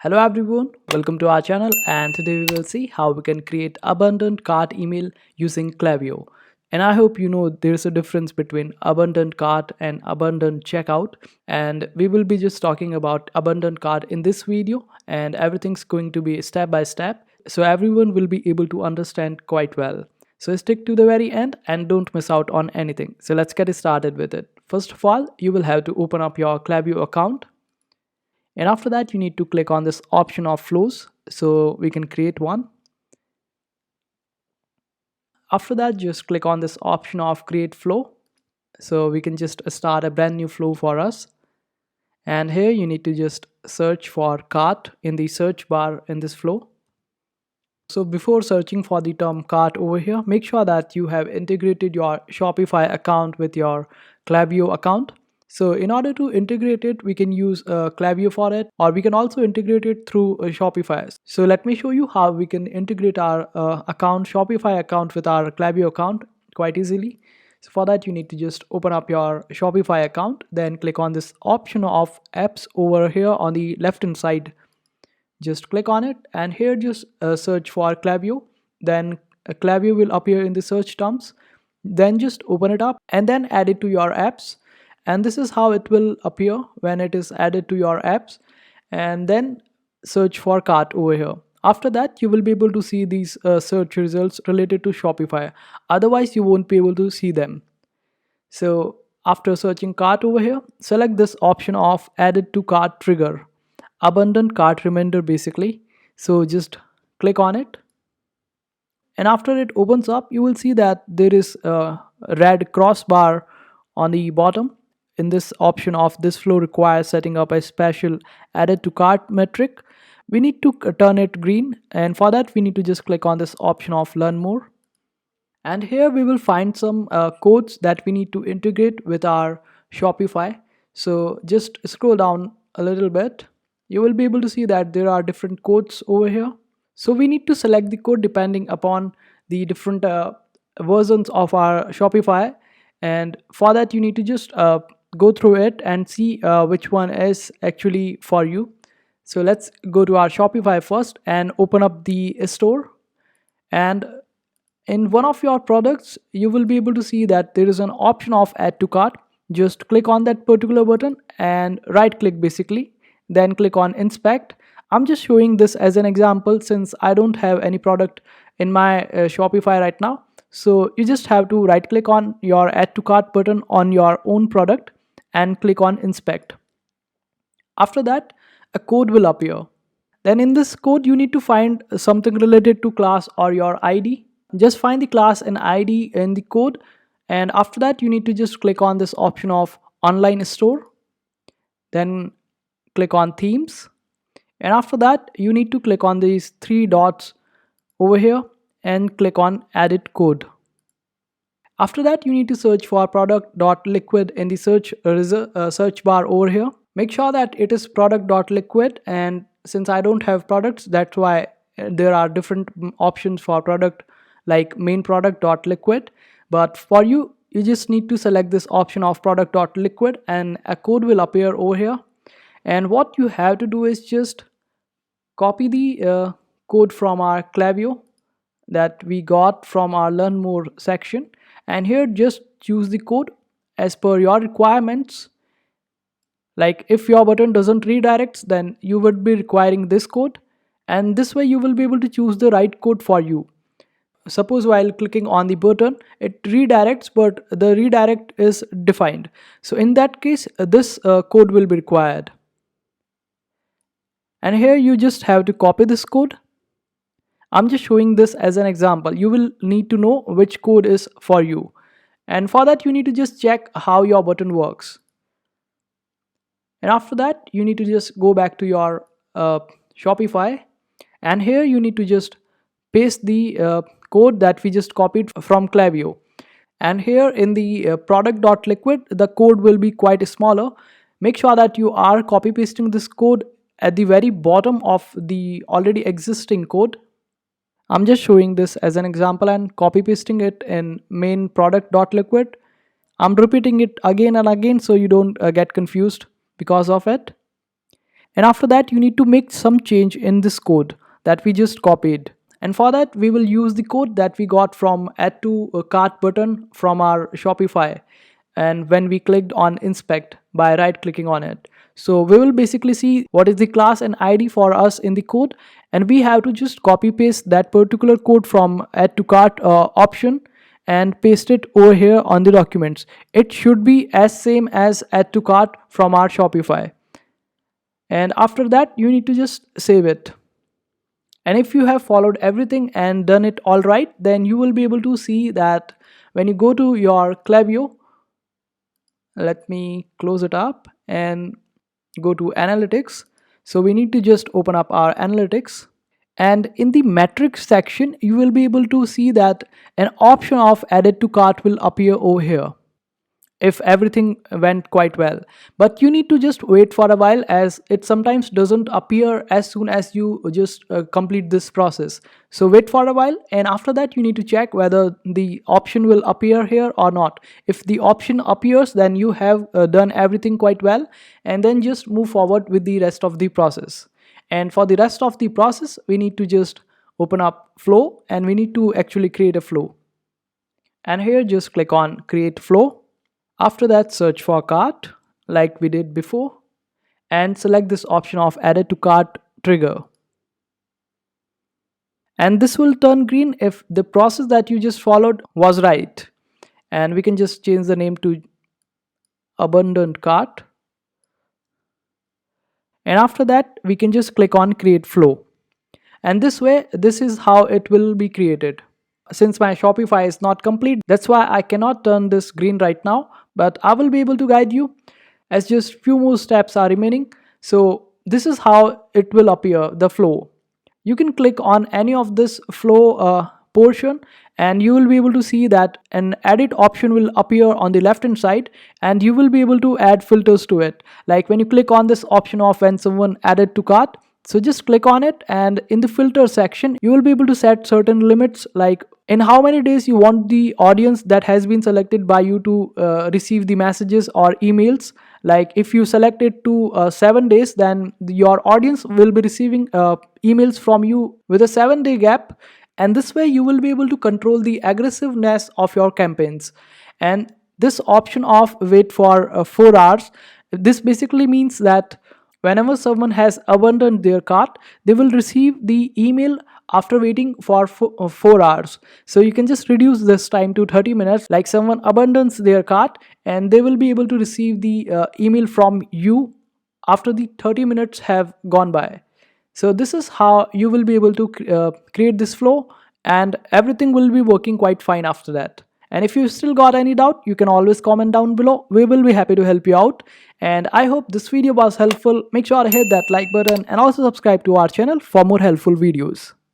Hello everyone, welcome to our channel, and today we will see how we can create abundant cart email using Klaviyo. And I hope you know there's a difference between abundant cart and abundant checkout, and we will be just talking about abundant cart in this video, and everything's going to be step by step so everyone will be able to understand quite well. So stick to the very end and don't miss out on anything. So let's get started with it. First of all, you will have to open up your Klaviyo account, and after that you need to click on this option of flows so we can create one. After that, just click on this option of create flow so we can just start a brand new flow for us. And here you need to just search for cart in the search bar in this flow. So before searching for the term cart over here, make sure that you have integrated your Shopify account with your Klaviyo account. So in order to integrate it, we can use Klaviyo for it, or we can also integrate it through Shopify. So let me show you how we can integrate our Shopify account with our Klaviyo account quite easily. So for that, you need to just open up your Shopify account, then click on this option of apps over here on the left hand side. Just click on it, and here just search for Klaviyo. Then Klaviyo will appear in the search terms. Then just open it up and then add it to your apps, and this is how it will appear when it is added to your apps. And then search for cart over here. After that, you will be able to see these search results related to Shopify. Otherwise you won't be able to see them. So after searching cart over here, select this option of added to cart trigger, abundant cart reminder basically. So just click on it, and after it opens up, you will see that there is a red crossbar on the bottom. In this option of this flow requires setting up a special added to cart metric, we need to turn it green, and for that we need to just click on this option of learn more. And here we will find some codes that we need to integrate with our Shopify. So just scroll down a little bit. You will be able to see that there are different codes over here. So we need to select the code depending upon the different versions of our Shopify. And for that, you need to just go through it and see which one is actually for you. So let's go to our Shopify first and open up the store. And in one of your products, you will be able to see that there is an option of add to cart. Just click on that particular button and right click basically, then click on inspect. I'm just showing this as an example since I don't have any product in my Shopify right now. So you just have to right click on your add to cart button on your own product and click on inspect. After that, a code will appear. Then in this code, you need to find something related to class or your ID. Just find the class and ID in the code, and after that you need to just click on this option of online store, then click on themes, and after that you need to click on these three dots over here and click on edit code. After that, you need to search for product.liquid in the search bar over here. Make sure that it is product.liquid, and since I don't have products, that's why there are different options for product like main product.liquid. But for you, you just need to select this option of product.liquid and a code will appear over here. And what you have to do is just copy the code from our Klaviyo that we got from our learn more section, and here just choose the code as per your requirements. Like if your button doesn't redirect, then you would be requiring this code, and this way you will be able to choose the right code for you. Suppose while clicking on the button it redirects, but the redirect is defined, so in that case this code will be required. And here you just have to copy this code. I'm just showing this as an example. You will need to know which code is for you, and for that you need to just check how your button works. And after that, you need to just go back to your Shopify, and here you need to just paste the code that we just copied from Klaviyo. And here in the product.liquid, the code will be quite smaller. Make sure that you are copy pasting this code at the very bottom of the already existing code. I'm just showing this as an example and copy pasting it in main product.liquid. I'm repeating it again and again so you don't get confused because of it. And after that, you need to make some change in this code that we just copied. And for that, we will use the code that we got from add to a cart button from our Shopify, and when we clicked on inspect by right clicking on it. So we will basically see what is the class and ID for us in the code, and we have to just copy paste that particular code from add to cart option and paste it over here on the documents. It should be as same as add to cart from our Shopify. And after that, you need to just save it. And if you have followed everything and done it all right, then you will be able to see that when you go to your Klaviyo, let me close it up and go to analytics. So we need to just open up our analytics, and in the metrics section you will be able to see that an option of added to cart will appear over here if everything went quite well. But you need to just wait for a while, as it sometimes doesn't appear as soon as you just complete this process. So wait for a while, and after that you need to check whether the option will appear here or not. If the option appears, then you have done everything quite well, and then just move forward with the rest of the process. And for the rest of the process, we need to just open up flow, and we need to actually create a flow. And here just click on create flow. After that, search for cart like we did before, and select this option of added to cart trigger. And this will turn green if the process that you just followed was right. And we can just change the name to abundant cart. And after that, we can just click on create flow. And this way, this is how it will be created. Since my Shopify is not complete, that's why I cannot turn this green right now, but I will be able to guide you as just few more steps are remaining. So this is how it will appear, the flow. You can click on any of this flow portion, and you will be able to see that an edit option will appear on the left hand side, and you will be able to add filters to it. Like when you click on this option of when someone added to cart, so just click on it, and in the filter section you will be able to set certain limits, like in how many days you want the audience that has been selected by you to receive the messages or emails. Like if you select it to 7 days, then your audience will be receiving emails from you with a 7-day gap, and this way you will be able to control the aggressiveness of your campaigns. And this option of wait for 4 hours, this basically means that whenever someone has abandoned their cart, they will receive the email after waiting for 4 hours. So you can just reduce this time to 30 minutes. Like someone abandons their cart, and they will be able to receive the email from you after the 30 minutes have gone by. So this is how you will be able to create this flow, and everything will be working quite fine after that. And if you still got any doubt, you can always comment down below. We will be happy to help you out. And I hope this video was helpful. Make sure to hit that like button and also subscribe to our channel for more helpful videos.